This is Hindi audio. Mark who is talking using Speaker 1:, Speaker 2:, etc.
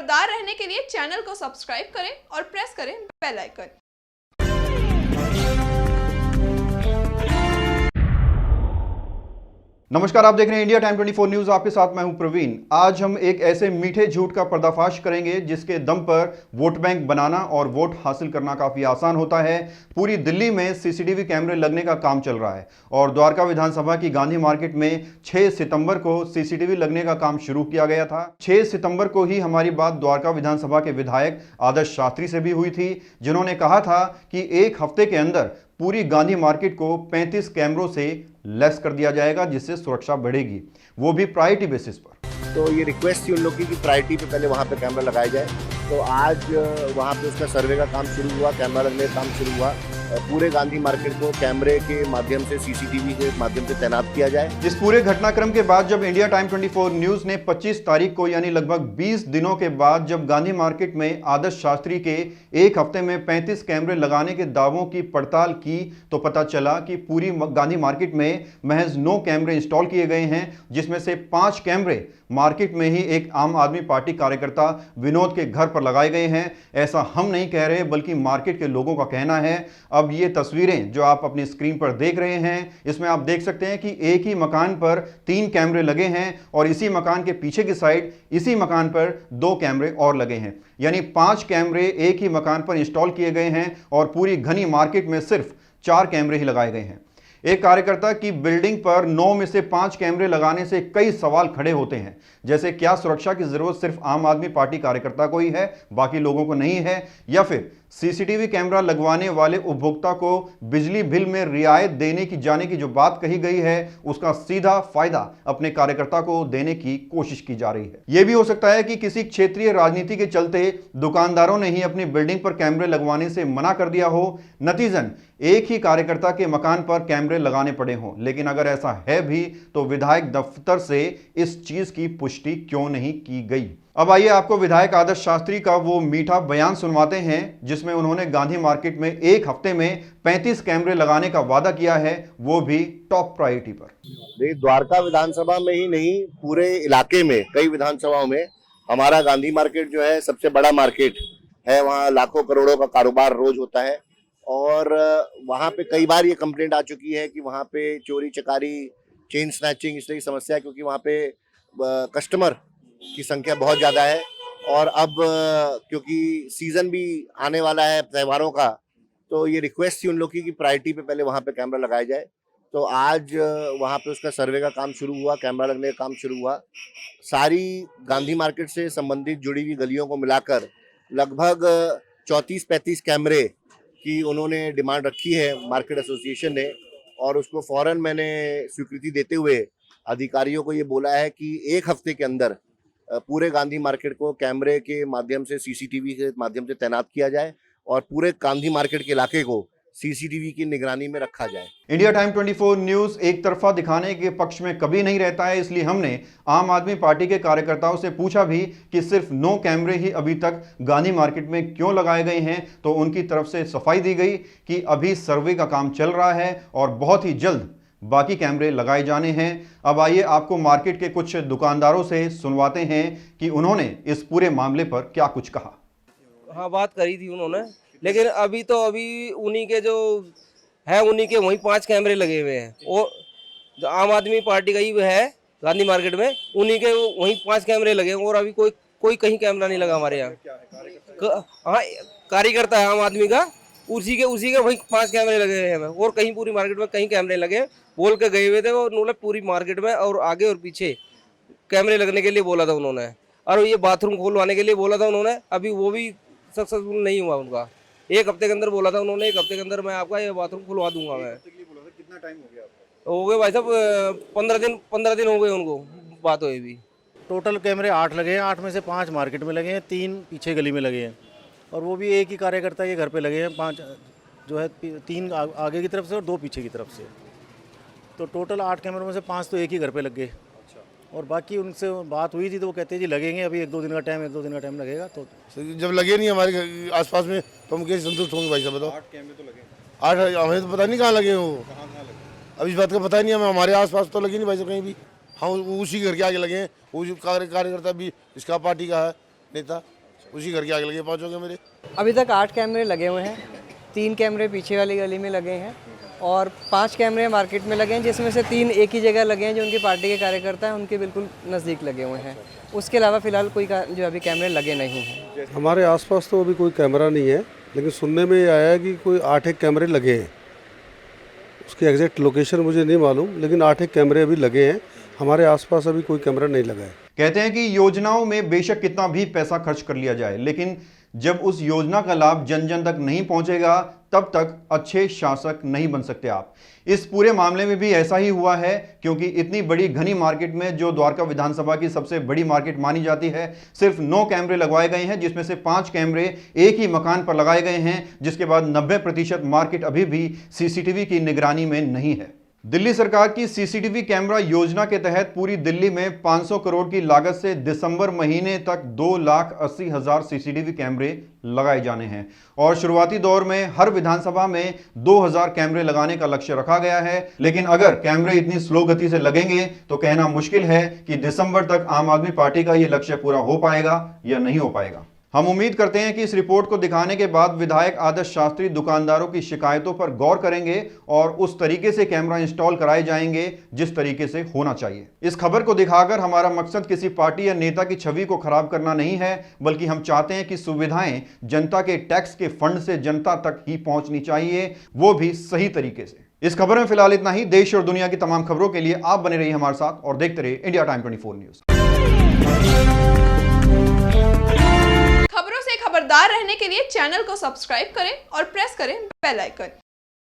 Speaker 1: खबरदार रहने के लिए चैनल को सब्सक्राइब करें और प्रेस करें बेल आइकन।
Speaker 2: नमस्कार, आप देख रहे हैं इंडिया टाइम 24 न्यूज। आपके साथ मैं हूं प्रवीण। आज हम एक ऐसे मीठे झूठ का पर्दाफाश करेंगे जिसके दम पर वोट बैंक बनाना और वोट हासिल करना काफी आसान होता है। पूरी दिल्ली में सीसीटीवी कैमरे लगने का काम चल रहा है और द्वारका विधानसभा की गांधी मार्केट में 6 सितंबर को सीसीटीवी लगने का काम शुरू किया गया था। 6 सितंबर को ही हमारी बात द्वारका विधानसभा के विधायक आदर्श शास्त्री से भी हुई थी, जिन्होंने कहा था कि एक हफ्ते के अंदर पूरी गांधी मार्केट को 35 कैमरों से लेस कर दिया जाएगा, जिससे सुरक्षा बढ़ेगी, वो भी प्रायोरिटी बेसिस पर।
Speaker 3: तो ये रिक्वेस्ट थी उन लोगों की प्रायोरिटी पे पहले वहाँ पे कैमरा लगाया जाए। तो आज वहाँ पे उसका सर्वे का काम शुरू हुआ, कैमरा लगने का काम शुरू हुआ। पूरे गांधी मार्केट को कैमरे के माध्यम से, सीसीटीवी के माध्यम से तैनात किया जाए।
Speaker 2: इस पूरे घटनाक्रम के बाद जब इंडिया टाइम 24 न्यूज ने 25 तारीख को यानी लगभग 20 दिनों के बाद जब गांधी मार्केट में आदर्श शास्त्री के एक हफ्ते में 35 कैमरे लगाने के दावों की पड़ताल की, तो पता चला कि पूरी गांधी मार्केट में महज 9 कैमरे इंस्टॉल किए गए हैं, जिसमें से 5 कैमरे मार्केट में ही एक आम आदमी पार्टी कार्यकर्ता विनोद के घर पर लगाए गए हैं। ऐसा हम नहीं कह रहे, बल्कि मार्केट के लोगों का कहना है। अब ये तस्वीरें जो आप अपनी स्क्रीन पर देख रहे हैं, इसमें आप देख सकते हैं कि एक ही मकान पर 3 कैमरे लगे हैं और इसी मकान के पीछे की साइड इसी मकान पर 2 कैमरे और लगे हैं, यानी 5 कैमरे एक ही मकान पर इंस्टॉल किए गए हैं और पूरी घनी मार्केट में सिर्फ 4 कैमरे ही लगाए गए हैं। एक कार्यकर्ता की बिल्डिंग पर 9 में से 5 कैमरे लगाने से कई सवाल खड़े होते हैं, जैसे क्या सुरक्षा की जरूरत सिर्फ आम आदमी पार्टी कार्यकर्ता को ही है, बाकी लोगों को नहीं है, या फिर सीसीटीवी कैमरा लगवाने वाले उपभोक्ता को बिजली बिल में रियायत देने की जाने की जो बात कही गई है, उसका सीधा फायदा अपने कार्यकर्ता को देने की कोशिश की जा रही है। यह भी हो सकता है कि किसी क्षेत्रीय राजनीति के चलते दुकानदारों ने ही अपनी बिल्डिंग पर कैमरे लगवाने से मना कर दिया हो, नतीजन एक ही कार्यकर्ता के मकान पर कैमरे लगाने पड़े हों। लेकिन अगर ऐसा है भी तो विधायक दफ्तर से इस चीज की पुष्टि क्यों नहीं की गई। अब आइए आपको विधायक आदर्श शास्त्री का वो मीठा बयान सुनवाते हैं जिसमें उन्होंने गांधी मार्केट में एक हफ्ते में 35 कैमरे लगाने का वादा किया है, वो भी टॉप प्रायोरिटी पर।
Speaker 3: देखिए, द्वारका विधानसभा में ही नहीं, पूरे इलाके में कई विधानसभाओं में हमारा गांधी मार्केट जो है सबसे बड़ा मार्केट है। वहाँ लाखों करोड़ों का कारोबार रोज होता है और वहाँ पे कई बार ये कंप्लेंट आ चुकी है कि वहाँ पे चोरी चकारी, चेन स्नैचिंग, इस तरह की समस्या है, क्योंकि वहाँ पे कस्टमर की संख्या बहुत ज़्यादा है। और अब क्योंकि सीज़न भी आने वाला है त्योहारों का, तो ये रिक्वेस्ट थी उन लोगों की प्रायोरिटी पे पहले वहाँ पे कैमरा लगाया जाए। तो आज वहाँ पे उसका सर्वे का काम शुरू हुआ, कैमरा लगने का काम शुरू हुआ। सारी गांधी मार्केट से संबंधित जुड़ी हुई गलियों को मिलाकर लगभग 34-35 कैमरे की उन्होंने डिमांड रखी है मार्केट एसोसिएशन ने, और उसको फौरन मैंने स्वीकृति देते हुए अधिकारियों को ये बोला है कि एक हफ्ते के अंदर पूरे गांधी मार्केट को कैमरे के माध्यम से, सीसीटीवी के माध्यम से तैनात किया जाए और पूरे गांधी मार्केट के इलाके को सीसीटीवी की निगरानी में रखा जाए।
Speaker 2: इंडिया टाइम 24 न्यूज एक तरफा दिखाने के पक्ष में कभी नहीं रहता है, इसलिए हमने आम आदमी पार्टी के कार्यकर्ताओं से पूछा भी कि सिर्फ 9 कैमरे ही अभी तक गांधी मार्केट में क्यों लगाए गए हैं, तो उनकी तरफ से सफाई दी गई कि अभी सर्वे का काम चल रहा है और बहुत ही जल्द बाकी कैमरे लगाए जाने हैं। अब आइए आपको मार्केट के कुछ दुकानदारों से सुनवाते हैं कि उन्होंने इस पूरे मामले पर क्या कुछ कहा।
Speaker 4: हाँ, बात करी थी उन्होंने, लेकिन अभी उन्हीं के जो है उन्हीं के वहीं 5 कैमरे लगे हुए हैं, और जो आम आदमी पार्टी का ही है गांधी मार्केट में, उन्हीं के वहीं 5 कैमरे लगे हैं और अभी कोई कहीं कैमरा नहीं लगा हमारे यहाँ। हाँ, कार्यकर्ता है आम आदमी का, उसी के वहीं 5 कैमरे लगे हैं और कहीं पूरी मार्केट में कहीं कैमरे लगे, बोल के गए हुए थे और उन्होंने पूरी मार्केट में और आगे और पीछे कैमरे लगने के लिए बोला था उन्होंने, और ये बाथरूम खोलवाने के लिए बोला था उन्होंने। अभी वो भी सक्सेसफुल नहीं हुआ उनका। एक हफ्ते के अंदर बोला था उन्होंने, एक हफ्ते के अंदर मैं आपका ये बाथरूम खुलवा दूंगा मैं।
Speaker 2: कितना टाइम हो गया?
Speaker 4: हो गए भाई साहब 15 दिन हो गए उनको बात हुई भी।
Speaker 5: टोटल कैमरे 8 लगे हैं, 8 में से 5 मार्केट में लगे हैं, 3 पीछे गली में लगे हैं, और वो भी एक ही कार्यकर्ता के घर पे लगे हैं। 5 जो है 3 आगे की तरफ से और 2 पीछे की तरफ से, तो टोटल 8 कैमरों में से 5 तो एक ही घर पे लग गए। और बाकी उनसे बात हुई थी तो वो कहते हैं जी लगेंगे, अभी 1-2 दिन का टाइम लगेगा। तो
Speaker 6: जब लगे नहीं हमारे आसपास में तो हम कैसे संतुष्ट होंगे भाई साहब, बताओ।
Speaker 2: 8 कैमरे तो लगे,
Speaker 6: 8 हमें तो पता नहीं कहाँ लगे वो,
Speaker 2: कहाँ लगे
Speaker 6: अब इस बात का पता ही नहीं, हमें हमारे आसपास तो लगे नहीं भाई साहब कहीं भी। हम उसी घर के आगे लगे हैं, वो जो कार्यकर्ता भी इसका पार्टी का है, नेता, उसी घर के आगे लगे 5 हो गए मेरे।
Speaker 7: अभी तक 8 कैमरे लगे हुए हैं, 3 कैमरे पीछे वाली गली में लगे हैं और 5 कैमरे मार्केट में लगे हैं, जिसमें से 3 एक ही जगह लगे हैं जो उनकी पार्टी के कार्यकर्ता हैं उनके बिल्कुल नज़दीक लगे हुए हैं। उसके अलावा फ़िलहाल कोई जो अभी कैमरे लगे नहीं हैं।
Speaker 8: हमारे आसपास तो अभी कोई कैमरा नहीं है, लेकिन सुनने में ये आया है कि कोई 8 कैमरे लगे हैं। उसकी एग्जैक्ट लोकेशन मुझे नहीं मालूम, लेकिन 8 कैमरे अभी लगे हैं। हमारे आसपास अभी कोई कैमरा नहीं लगा है।
Speaker 2: कहते हैं कि योजनाओं में बेशक कितना भी पैसा खर्च कर लिया जाए, लेकिन जब उस योजना का लाभ जन जन तक नहीं पहुंचेगा तब तक अच्छे शासक नहीं बन सकते आप। इस पूरे मामले में भी ऐसा ही हुआ है, क्योंकि इतनी बड़ी घनी मार्केट में जो द्वारका विधानसभा की सबसे बड़ी मार्केट मानी जाती है, सिर्फ 9 कैमरे लगवाए गए हैं, जिसमें से 5 कैमरे एक ही मकान पर लगाए गए हैं, जिसके बाद 90% मार्केट अभी भी सीसीटीवी की निगरानी में नहीं है। दिल्ली सरकार की सीसीटीवी कैमरा योजना के तहत पूरी दिल्ली में 500 करोड़ की लागत से दिसंबर महीने तक 2,80,000 सीसीटीवी कैमरे लगाए जाने हैं और शुरुआती दौर में हर विधानसभा में 2,000 कैमरे लगाने का लक्ष्य रखा गया है। लेकिन अगर कैमरे इतनी स्लो गति से लगेंगे तो कहना मुश्किल है कि दिसंबर तक आम आदमी पार्टी का यह लक्ष्य पूरा हो पाएगा या नहीं हो पाएगा। हम उम्मीद करते हैं कि इस रिपोर्ट को दिखाने के बाद विधायक आदर्श शास्त्री दुकानदारों की शिकायतों पर गौर करेंगे और उस तरीके से कैमरा इंस्टॉल कराए जाएंगे जिस तरीके से होना चाहिए। इस खबर को दिखाकर हमारा मकसद किसी पार्टी या नेता की छवि को खराब करना नहीं है, बल्कि हम चाहते हैं कि सुविधाएं जनता के टैक्स के फंड से जनता तक ही पहुंचनी चाहिए, वो भी सही तरीके से। इस खबर में फिलहाल इतना ही। देश और दुनिया की तमाम खबरों के लिए आप बने रहिए हमारे साथ और देखते रहिए इंडिया टाइम 24 न्यूज।
Speaker 1: खबरों से खबरदार रहने के लिए चैनल को सब्सक्राइब करें और प्रेस करें बेल आइकन।